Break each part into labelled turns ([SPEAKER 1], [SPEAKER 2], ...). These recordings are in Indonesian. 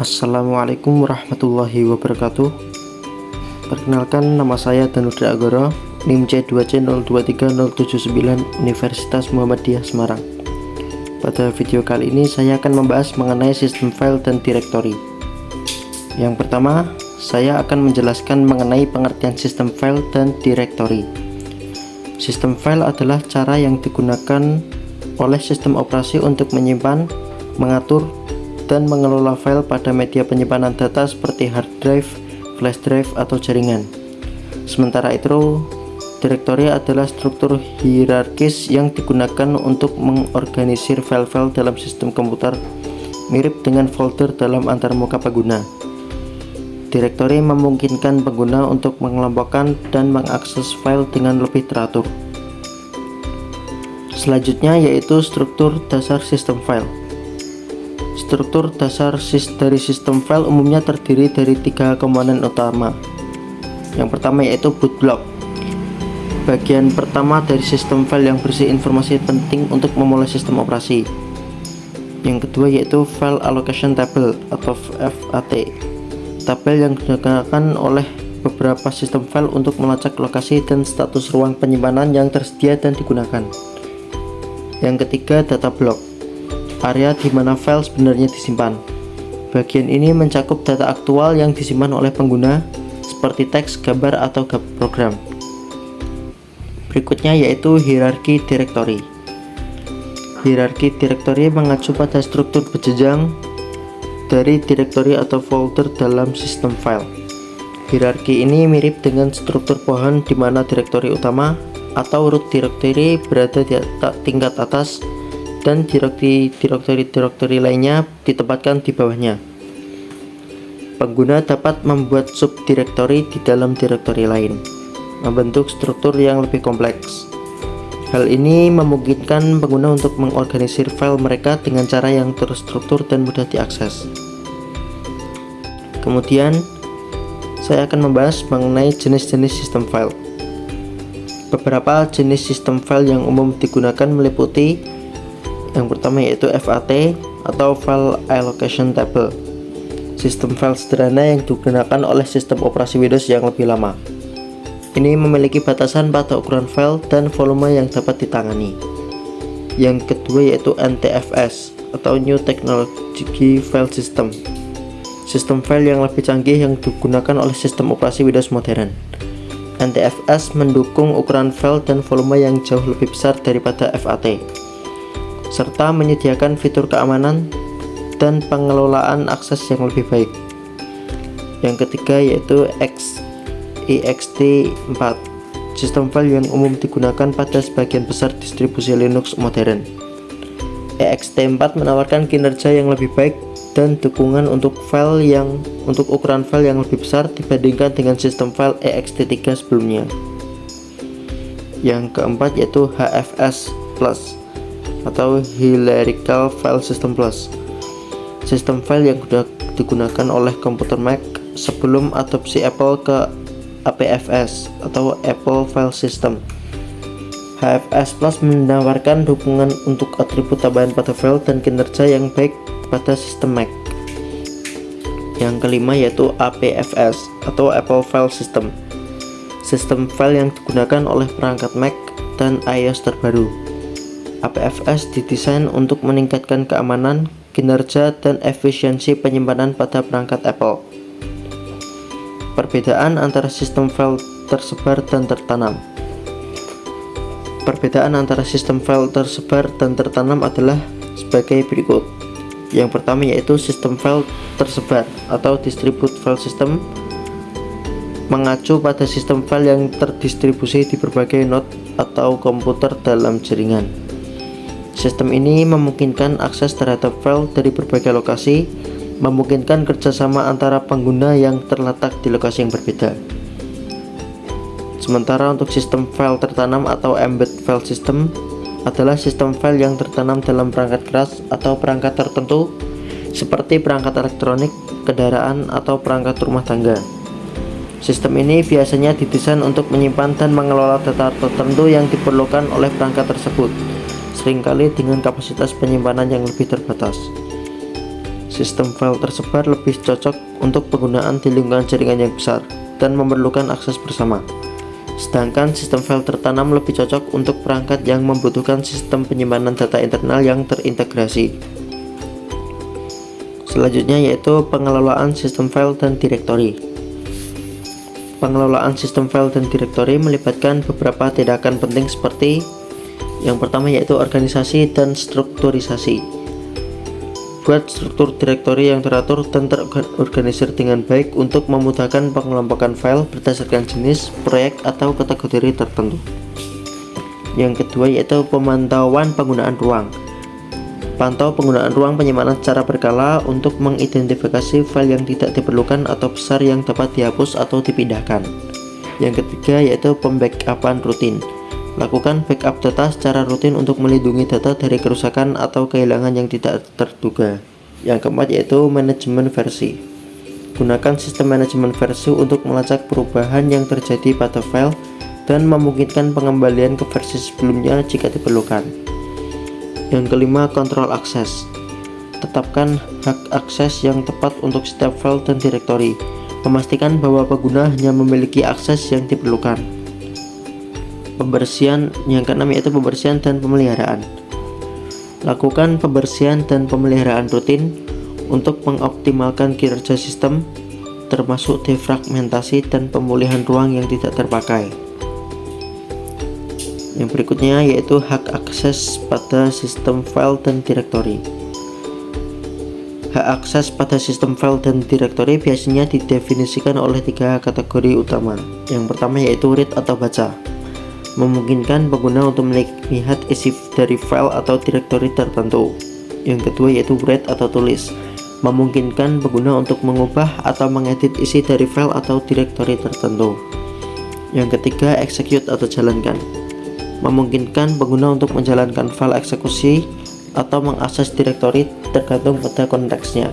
[SPEAKER 1] Assalamualaikum warahmatullahi wabarakatuh. Perkenalkan, nama saya Danudra Agoro, NIM C2C023079 Universitas Muhammadiyah Semarang. Pada video kali ini saya akan membahas mengenai sistem file dan directory. Yang pertama, saya akan menjelaskan mengenai pengertian sistem file dan directory. Sistem file adalah cara yang digunakan oleh sistem operasi untuk menyimpan, mengatur, dan mengelola file pada media penyimpanan data seperti hard drive, flash drive, atau jaringan. Sementara itu, directory adalah struktur hierarkis yang digunakan untuk mengorganisir file-file dalam sistem komputer, mirip dengan folder dalam antarmuka pengguna. Directory memungkinkan pengguna untuk mengelompokkan dan mengakses file dengan lebih teratur. Selanjutnya yaitu struktur dasar sistem file. Struktur dasar dari sistem file umumnya terdiri dari 3 komponen utama. Yang pertama yaitu boot block. Bagian pertama dari sistem file yang berisi informasi penting untuk memulai sistem operasi. Yang kedua yaitu file allocation table atau FAT. Tabel yang digunakan oleh beberapa sistem file untuk melacak lokasi dan status ruang penyimpanan yang tersedia dan digunakan. Yang ketiga, data block. Area di mana file sebenarnya disimpan. Bagian ini mencakup data aktual yang disimpan oleh pengguna, seperti teks, gambar, atau program. Berikutnya yaitu hierarki directory. Hierarki directory mengacu pada struktur berjenjang dari directory atau folder dalam sistem file. Hierarki ini mirip dengan struktur pohon di mana directory utama atau root directory berada di tingkat atas dan directory lainnya ditempatkan di bawahnya. Pengguna dapat membuat subdirectory di dalam directory lain, membentuk struktur yang lebih kompleks. Hal ini memungkinkan pengguna untuk mengorganisir file mereka dengan cara yang terstruktur dan mudah diakses. Kemudian, saya akan membahas mengenai jenis-jenis sistem file. Beberapa jenis sistem file yang umum digunakan meliputi yang pertama yaitu FAT atau File Allocation Table. Sistem file sederhana yang digunakan oleh sistem operasi Windows yang lebih lama. Ini memiliki batasan pada ukuran file dan volume yang dapat ditangani. Yang kedua yaitu NTFS atau New Technology File System. Sistem file yang lebih canggih yang digunakan oleh sistem operasi Windows modern. NTFS mendukung ukuran file dan volume yang jauh lebih besar daripada FAT, serta menyediakan fitur keamanan dan pengelolaan akses yang lebih baik. Yang ketiga yaitu ext4, sistem file yang umum digunakan pada sebagian besar distribusi Linux modern. ext4 menawarkan kinerja yang lebih baik dan dukungan untuk ukuran file yang lebih besar dibandingkan dengan sistem file ext3 sebelumnya. Yang keempat yaitu HFS Plus atau Hierarchical File System Plus. Sistem file yang digunakan oleh komputer Mac sebelum adopsi Apple ke APFS atau Apple File System. HFS Plus menawarkan dukungan untuk atribut tambahan pada file dan kinerja yang baik pada sistem Mac. Yang kelima yaitu APFS atau Apple File System. Sistem file yang digunakan oleh perangkat Mac dan iOS terbaru. APFS didesain untuk meningkatkan keamanan, kinerja, dan efisiensi penyimpanan pada perangkat Apple. Perbedaan antara sistem file tersebar dan tertanam. Perbedaan antara sistem file tersebar dan tertanam adalah sebagai berikut. Yang pertama yaitu sistem file tersebar atau Distributed File System mengacu pada sistem file yang terdistribusi di berbagai node atau komputer dalam jaringan. Sistem ini memungkinkan akses terhadap file dari berbagai lokasi, memungkinkan kerjasama antara pengguna yang terletak di lokasi yang berbeda. Sementara untuk sistem file tertanam atau Embedded File System adalah sistem file yang tertanam dalam perangkat keras atau perangkat tertentu seperti perangkat elektronik, kendaraan, atau perangkat rumah tangga. Sistem ini biasanya didesain untuk menyimpan dan mengelola data tertentu yang diperlukan oleh perangkat tersebut, seringkali dengan kapasitas penyimpanan yang lebih terbatas. Sistem file tersebar lebih cocok untuk penggunaan di lingkungan jaringan yang besar dan memerlukan akses bersama. Sedangkan sistem file tertanam lebih cocok untuk perangkat yang membutuhkan sistem penyimpanan data internal yang terintegrasi. Selanjutnya yaitu pengelolaan sistem file dan direktori. Pengelolaan sistem file dan direktori melibatkan beberapa tindakan penting seperti yang pertama yaitu organisasi dan strukturisasi. Buat struktur direktori yang teratur dan terorganisir dengan baik untuk memudahkan pengelompokan file berdasarkan jenis, proyek, atau kategori tertentu. Yang kedua yaitu pemantauan penggunaan ruang. Pantau penggunaan ruang penyimpanan secara berkala untuk mengidentifikasi file yang tidak diperlukan atau besar yang dapat dihapus atau dipindahkan. Yang ketiga yaitu pembackupan rutin. Lakukan backup data secara rutin untuk melindungi data dari kerusakan atau kehilangan yang tidak terduga. Yang keempat yaitu manajemen versi. Gunakan sistem manajemen versi untuk melacak perubahan yang terjadi pada file dan memungkinkan pengembalian ke versi sebelumnya jika diperlukan. Yang kelima, kontrol akses. Tetapkan hak akses yang tepat untuk setiap file dan direktori. Memastikan bahwa pengguna hanya memiliki akses yang diperlukan. Pembersihan yang keenam yaitu pembersihan dan pemeliharaan. Lakukan pembersihan dan pemeliharaan rutin untuk mengoptimalkan kinerja sistem, termasuk defragmentasi dan pemulihan ruang yang tidak terpakai. Yang berikutnya yaitu hak akses pada sistem file dan direktori. Hak akses pada sistem file dan direktori biasanya didefinisikan oleh 3 kategori utama. Yang pertama yaitu read atau baca. Memungkinkan pengguna untuk melihat isi dari file atau direktori tertentu. Yang kedua yaitu write atau tulis. Memungkinkan pengguna untuk mengubah atau mengedit isi dari file atau direktori tertentu. Yang ketiga execute atau jalankan. Memungkinkan pengguna untuk menjalankan file eksekusi atau mengakses direktori tergantung pada konteksnya.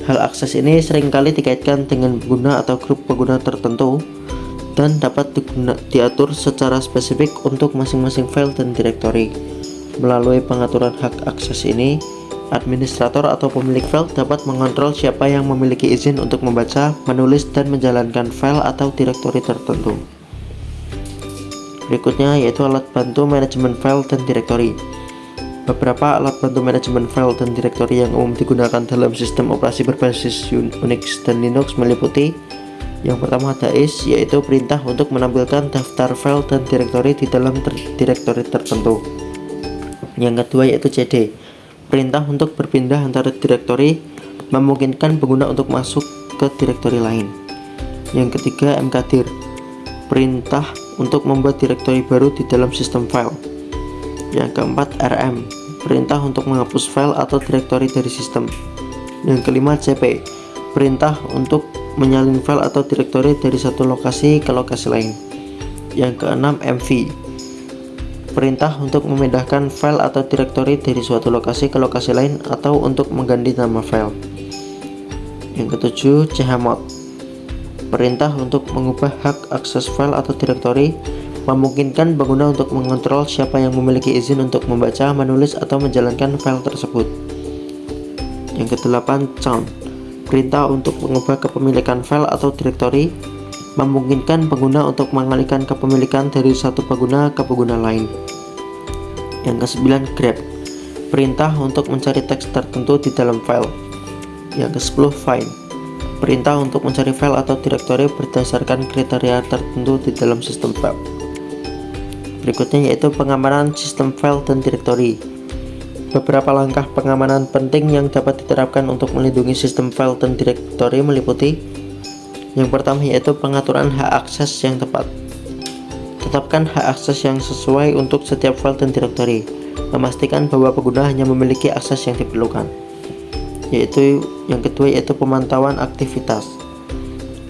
[SPEAKER 1] Hal akses ini seringkali dikaitkan dengan pengguna atau grup pengguna tertentu dan dapat diatur secara spesifik untuk masing-masing file dan direktori. Melalui pengaturan hak akses ini, administrator atau pemilik file dapat mengontrol siapa yang memiliki izin untuk membaca, menulis, dan menjalankan file atau direktori tertentu. Berikutnya yaitu alat bantu manajemen file dan direktori. Beberapa alat bantu manajemen file dan direktori yang umum digunakan dalam sistem operasi berbasis Unix dan Linux meliputi yang pertama ada is, yaitu perintah untuk menampilkan daftar file dan direktori di dalam direktori tertentu. Yang kedua yaitu cd, perintah untuk berpindah antara direktori, memungkinkan pengguna untuk masuk ke direktori lain. Yang ketiga mkdir, perintah untuk membuat direktori baru di dalam sistem file. Yang keempat rm, perintah untuk menghapus file atau direktori dari sistem. Yang kelima cp, perintah untuk menyalin file atau direktori dari satu lokasi ke lokasi lain. Yang keenam mv, perintah untuk memindahkan file atau direktori dari suatu lokasi ke lokasi lain atau untuk mengganti nama file. Yang ketujuh chmod, perintah untuk mengubah hak akses file atau direktori, memungkinkan pengguna untuk mengontrol siapa yang memiliki izin untuk membaca, menulis, atau menjalankan file tersebut. Yang kedelapan chown, perintah untuk mengubah kepemilikan file atau direktori, memungkinkan pengguna untuk mengalihkan kepemilikan dari satu pengguna ke pengguna lain. Yang kesembilan grep, perintah untuk mencari teks tertentu di dalam file. Yang ke-10 find, perintah untuk mencari file atau direktori berdasarkan kriteria tertentu di dalam sistem file. Berikutnya yaitu pengamanan sistem file dan direktori. Beberapa langkah pengamanan penting yang dapat diterapkan untuk melindungi sistem file dan direktori meliputi yang pertama yaitu pengaturan hak akses yang tepat. Tetapkan hak akses yang sesuai untuk setiap file dan direktori. Memastikan bahwa pengguna hanya memiliki akses yang diperlukan. Yaitu yang kedua yaitu pemantauan aktivitas.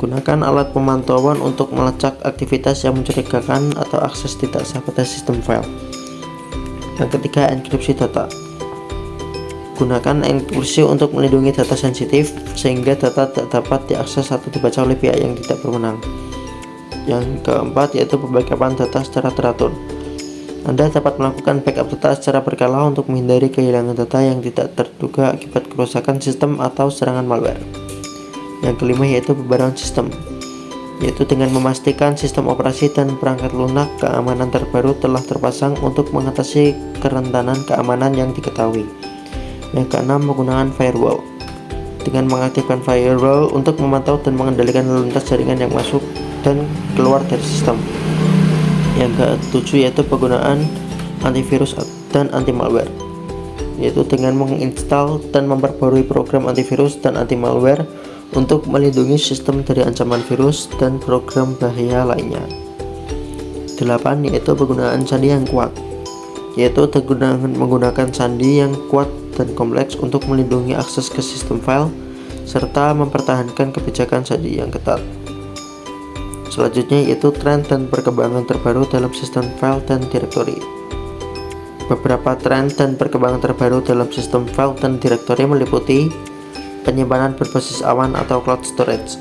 [SPEAKER 1] Gunakan alat pemantauan untuk melacak aktivitas yang mencurigakan atau akses tidak sah pada sistem file. Yang ketiga enkripsi data. Gunakan enkripsi untuk melindungi data sensitif sehingga data tidak dapat diakses atau dibaca oleh pihak yang tidak berwenang. Yang keempat yaitu pembackupan data secara teratur. Anda dapat melakukan backup data secara berkala untuk menghindari kehilangan data yang tidak terduga akibat kerusakan sistem atau serangan malware. Yang kelima yaitu pembaruan sistem, yaitu dengan memastikan sistem operasi dan perangkat lunak keamanan terbaru telah terpasang untuk mengatasi kerentanan keamanan yang diketahui. Yang keenam, penggunaan firewall, dengan mengaktifkan firewall untuk memantau dan mengendalikan lalu lintas jaringan yang masuk dan keluar dari sistem. Yang ketujuh yaitu penggunaan antivirus dan anti malware, yaitu dengan menginstal dan memperbarui program antivirus dan anti malware untuk melindungi sistem dari ancaman virus dan program bahaya lainnya. 8 yaitu penggunaan sandi yang kuat, yaitu menggunakan sandi yang kuat dan kompleks untuk melindungi akses ke sistem file serta mempertahankan kebijakan sandi yang ketat. Selanjutnya yaitu tren dan perkembangan terbaru dalam sistem file dan direktori. Beberapa tren dan perkembangan terbaru dalam sistem file dan direktori meliputi penyimpanan berbasis awan atau cloud storage.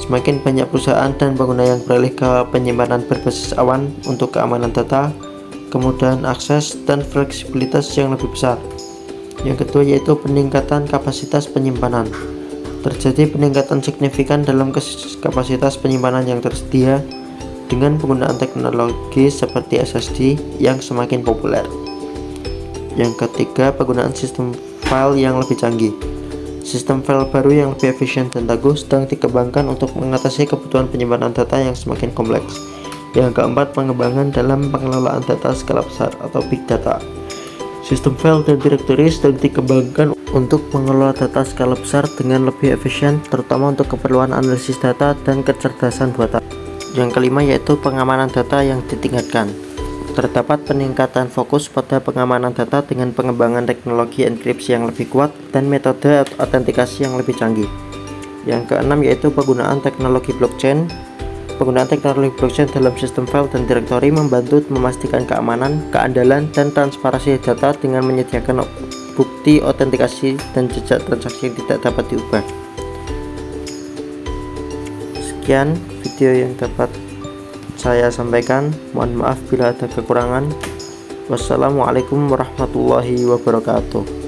[SPEAKER 1] Semakin banyak perusahaan dan pengguna yang beralih ke penyimpanan berbasis awan untuk keamanan data, kemudahan akses, dan fleksibilitas yang lebih besar. Yang kedua yaitu peningkatan kapasitas penyimpanan. Terjadi peningkatan signifikan dalam kapasitas penyimpanan yang tersedia dengan penggunaan teknologi seperti SSD yang semakin populer. Yang ketiga, penggunaan sistem file yang lebih canggih. Sistem file baru yang lebih efisien dan tangguh sedang dikembangkan untuk mengatasi kebutuhan penyimpanan data yang semakin kompleks. Yang keempat, pengembangan dalam pengelolaan data skala besar atau big data. Sistem file dan direktori sedang dikembangkan untuk mengelola data skala besar dengan lebih efisien, terutama untuk keperluan analisis data dan kecerdasan buatan. Yang kelima yaitu pengamanan data yang ditingkatkan. Terdapat peningkatan fokus pada pengamanan data dengan pengembangan teknologi enkripsi yang lebih kuat dan metode autentikasi yang lebih canggih. Yang keenam yaitu penggunaan teknologi blockchain. Penggunaan teknologi blockchain dalam sistem file dan direktori membantu memastikan keamanan, keandalan, dan transparansi data dengan menyediakan bukti autentikasi dan jejak transaksi yang tidak dapat diubah. Sekian video yang dapat saya sampaikan. Mohon maaf bila ada kekurangan. Wassalamualaikum warahmatullahi wabarakatuh.